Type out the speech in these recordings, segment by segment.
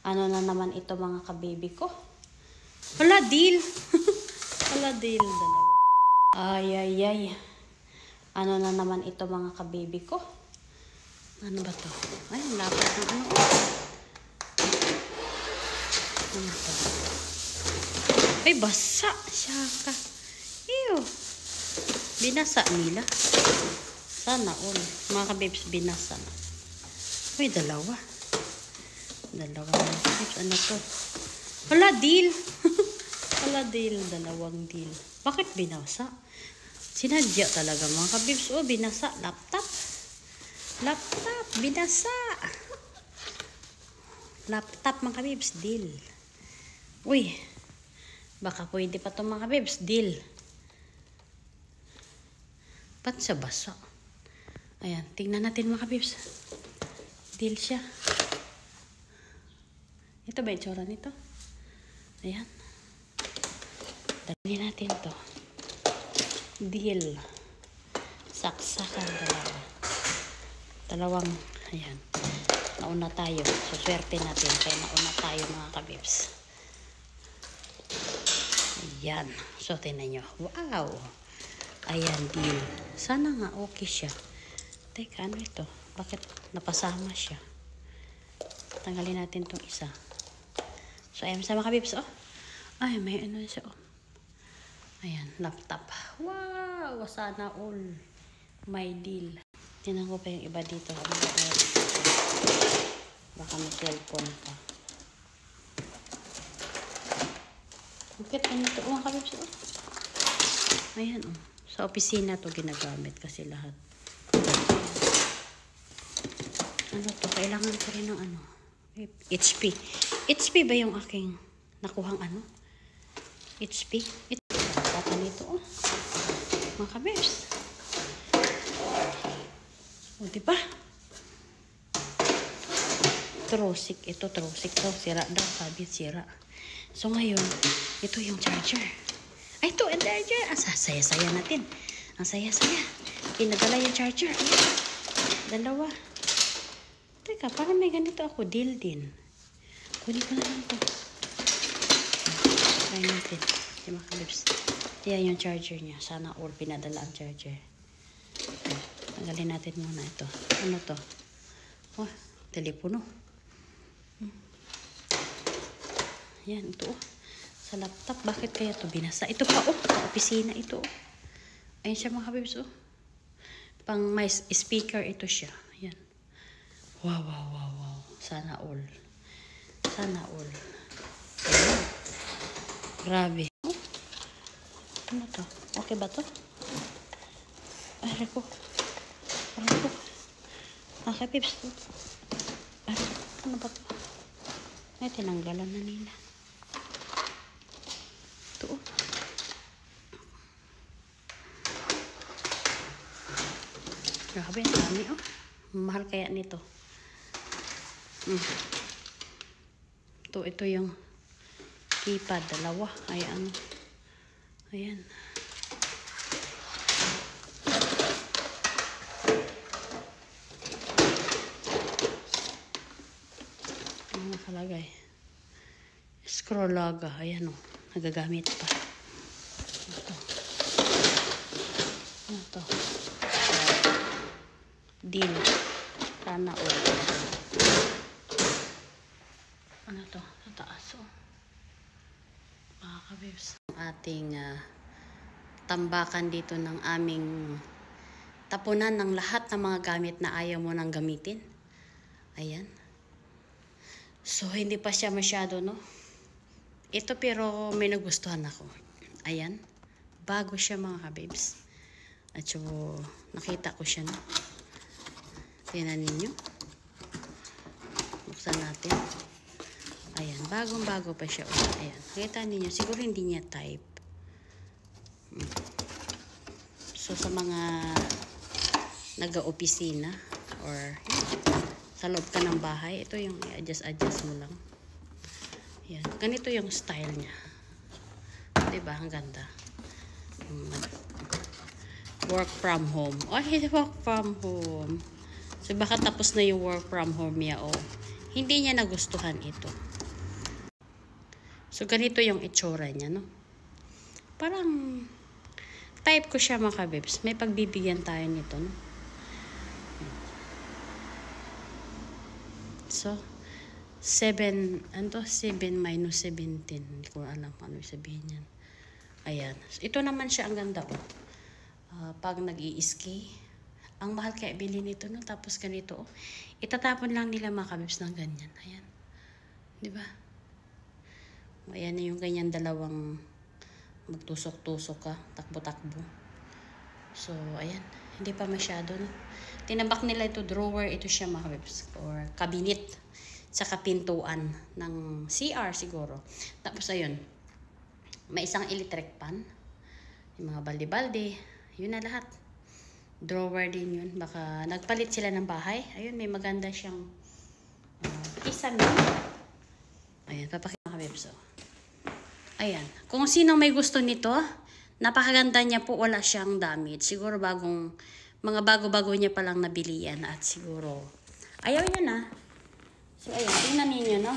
Ano na naman ito mga kababy ko? Wala deal. Wala deal. Dalawa. Ay, ay, ay. Ano na naman ito mga kababy ko? Ano ba to? Ay, lapit ng ano. Ano to? Ay, basa. Siyaka. Ew. Binasa nila. Sana all. Mga kababes, binasa na. Uy, dalawa. Dalawa mga kababes. Ano to? Wala deal. Wala deal. Dalawang deal. Bakit binasa? Sinadya talaga mga kababes. Oh, binasa. Laptop. Laptop. Binasa. Laptop mga kababes. Deal. Uy. Baka pwede pa ito mga kababes. Deal. Ba't siya basa? Ayan. Tingnan natin mga kababes. Deal siya. Ito ba itsura nito? Ayan. Dali natin to. Deal. Saksakan dalawa. Dalawang, ayan. Nauna tayo. So, swerte natin. Kaya nauna tayo mga kabibs. Ayan. So, tinan nyo. Wow! Ayan, deal. Sana nga okay siya. Teka, ano ito? Bakit napasama siya? Tanggalin natin tong isa. So, ayan sa mga kabibs, oh. Ay, may ano siya, oh. Ayan, laptop. Wow! Sana all. My deal. Tinan ko pa yung iba dito. Baka may cellphone pa. Bakit ano ito? Mga kabibs, oh. Ayan, oh. Sa opisina to ginagamit kasi lahat. Ano to? Kailangan ko rin ng ano. HP. HP ba yung aking nakuhang ano? HP? Pata nito, oh. Mga kabers. O, diba? Trosik. Ito, trosik to. Sira daw. Sabi, sira. So, ngayon, ito yung charger. Ay, ito, ang charger. Ang saya-saya natin. Ang saya-saya. Pinadala yung charger. Ayan. Dalawa. Teka, parang may ganito ako. Deal din. Kunin ko na lang ito. Try natin. Di mga kabibs. Yan yung charger niya. Sana all pinadala ang charger. Tanggalin natin muna ito. Ano to? Oh, telepono. Yan, ito oh. Sa laptop. Bakit kaya ito binasa? Ito pa oh. Sa opisina ito oh. Ayan siya mga kabibs oh. Pang may speaker ito siya. Yan. Wow, wow, wow, wow. Sana all. Sana all. Ayan. Grabe. Oh. Ano to? Okay ba to? Ay, ko. Ay, ko. Okay, pips. Ay, ano ba to? Ay, tinanggalan na nila. Ito oh. Grabe, ang dami oh. Mahal kaya nito. Ito yung keypad. Dalawa. Ayan. Ayan. Ano nakalagay? Scrollaga. Ayan o. Nagagamit pa. Ito. Ano to? Deal. Sana all. Ano to? Sa taas oh. Mga kabibs. Ating tambakan dito ng aming tapunan ng lahat ng mga gamit na ayaw mo nang gamitin. Ayan. So, hindi pa siya masyado, no? Ito pero may nagustuhan ako. Ayan. Bago siya mga kabibs. At so, nakita ko siya, no? Tingnan ninyo. Buksan natin. Ayan, bagong-bago pa siya. Ayan, nakita niyo siguro hindi niya type. So, sa mga nag-opisina or sa loob ka ng bahay, ito yung i-adjust mo lang. Ayan, ganito yung style niya. Diba? Ang ganda. Work from home. Oh, work from home. So, baka tapos na yung work from home niya, oh. hindi niya nagustuhan ito. So, ganito yung itsura niya, no? Parang type ko siya mga kabibs. May pagbibigyan tayo nito, no? So, 7 minus 17. Hindi ko alam ano sabihin yan. Ayan. So, ito naman siya, ang ganda, oh. Pag nag-i-ski, ang mahal kaya bilhin nito, no? Tapos ganito, oh. Itatapon lang nila mga kabibs ng ganyan. Ayan. Diba? Ayan na yung ganyan dalawang magtusok-tusok ka, takbo-takbo. So, ayan. Hindi pa masyado, no? Tinambak nila ito, drawer. Ito siya mga kabibs. Or cabinet. Sa kapintuan ng CR siguro. Tapos, ayun. May isang electric pan. Yung mga balde-balde. Yun na lahat. Drawer din yun. Baka nagpalit sila ng bahay. Ayun, may maganda siyang kisame. Ayan, papakita mga kabibs. Ayan. Kung sino may gusto nito, napakaganda niya po, wala siyang damage. Siguro mga bago-bago niya palang nabili yan. At siguro, ayaw niya na. So, ayan. Tingnan ninyo, no?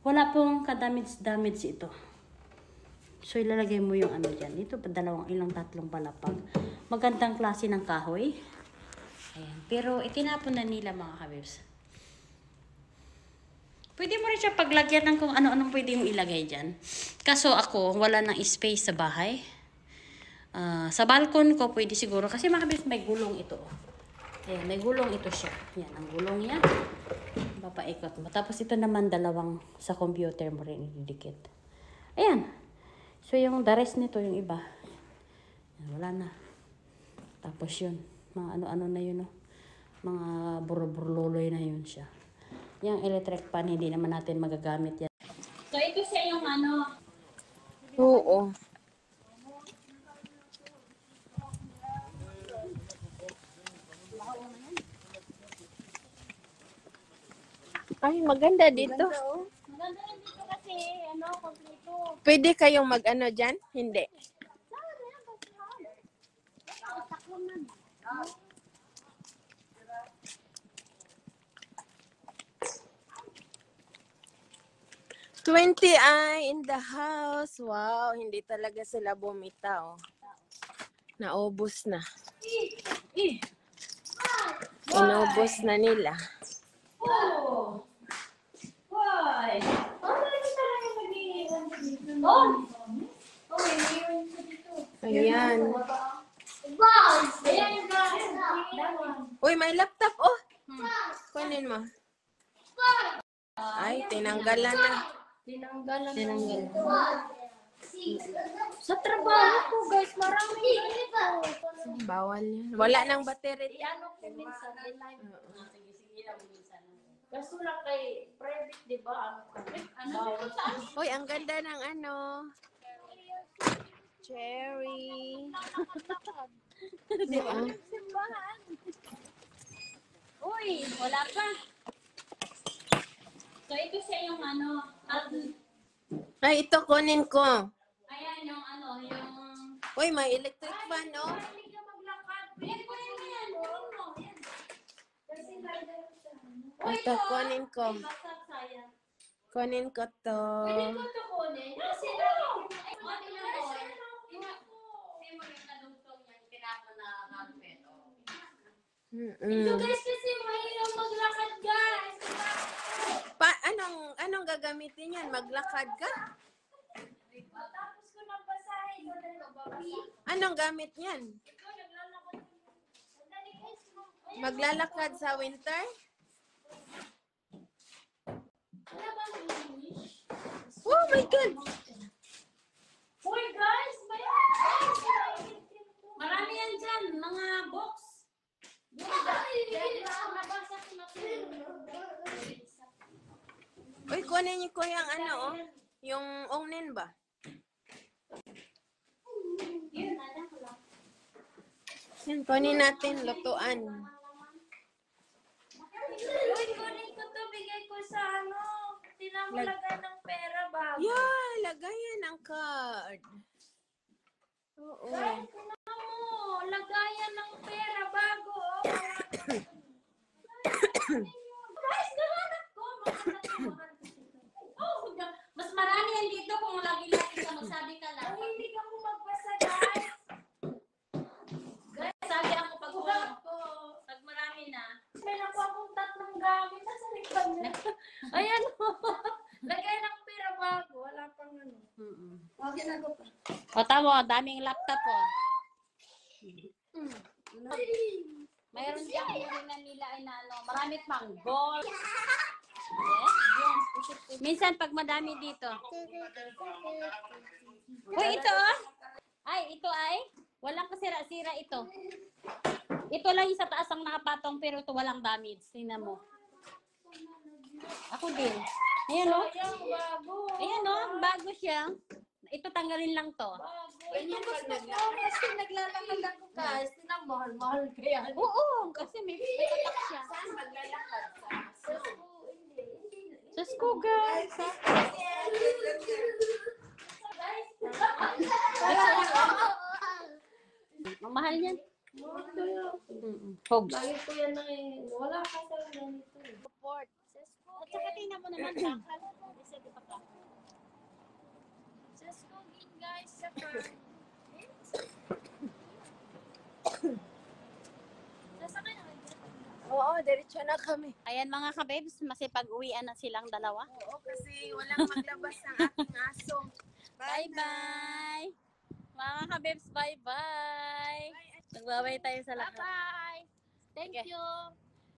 Wala pong ka-damage ito. So, ilalagay mo yung ano dyan. Ito pa tatlong palapag. Magandang klase ng kahoy. Ayan. Pero, itinapon na nila mga kabibs. Pwede mo rin siya paglagyan ng kung ano-anong pwede mong ilagay dyan. Kaso ako, wala nang space sa bahay. Sa balkon ko, pwede siguro. Kasi makabis may gulong ito. Ayan, may gulong ito siya. Yan, ang gulong yan. Papaikot mo. Tapos ito naman dalawang sa computer mo rin ididikit. Ayan. So, yung the rest nito, yung iba. Yan, wala na. Tapos yun. Mga ano-ano na yun, no? Mga burluloy na yun siya. Yung electric pan, hindi naman natin magagamit yan. So, ito siya yung ano. Oo. Ay, maganda dito. Maganda rin dito kasi, kompleto. Pwede kayong mag-ano dyan? Hindi. 20 ay in the house. Wow, hindi talaga sila bumitaw. Naubos na. Inubos na nila. Oh! Why? Oh! Okay, mayroon sa dito. Ayan. Wow! Ayan yung gano'n. Uy, may laptop. Oh, kunin mo. Ay, tinanggalan na. Tinanggalan. Sa trabaho ko, guys, marami dito. Bawal yan. Wala nang battery. Ano ko minsan, live. Kaso lang kay private, di ba? Bawal. Uy, ang ganda ng ano. Cherry. Di ba? Uy, wala pa. So, ito siya yung Ay, ito kunin ko. ayan yung yung... Uy, may electric fan, no? Hindi ka maglakad. Yan po yan. Yan. Kasi rider siya. Ito, kunin ko. Basag sayang. Kunin ko to. Pwede ko ito kunin. Kasi ito guys, kasi mahirap maglakad guys. Anong gagamitin yan? Maglakad ka? Tapos ko nang basahin. Anong gamit yan? Ito, naglalakad. Sandali guys. Maglalakad sa winter? Wala bang English? Oh my God! Uy guys, marami yan dyan, mga box. Uy, kunin niyo ko yung ano, oh. Yung ongnin ba? Yan, kunin natin, lutuan. Uy, kunin ko to, bigay ko sa tinamulagan ng pera bago. Yeah, lagayan ang card. Oo. Guys, kunan mo, lagayan ng pera bago. Guys, nahanap O, tama, daming laptop, o. Mayroon diyang huringan nila ay na, ano, marami pang ball. Yes. Minsan, pag madami dito. Uy, ito, oh. Ay, ito ay, walang kasira-sira ito. Ito lang yung sa taas ang nakapatong, pero ito walang damage. Tingnan mo. Ako din. Ayan, o. Ayan, o. Bago siya. Ito, tanggalin lang to. Ganyan gusto ko kasi naglalakad ako guys. Tinamahal-mahal kaya. Oo, kasi may tatak siya. Saan maglalakad? Sa Sus ko, guys. Ang mahal niyan. Hogs. Bakit ko yan eh. Wala ka sa ganito. Support. At saka tingnan mo naman, bakal. Isa di pa ka. Sa skogin guys. Saka. Sasakay na kayo. Oo, diretso na kami. Ayan mga kabebs, masipag-uwian na silang dalawa. Oo, kasi walang maglabas ng aking aso. Bye-bye! Mga kabebs, bye-bye! Nagbabay tayo sa lahat. Bye. Thank Okay. you.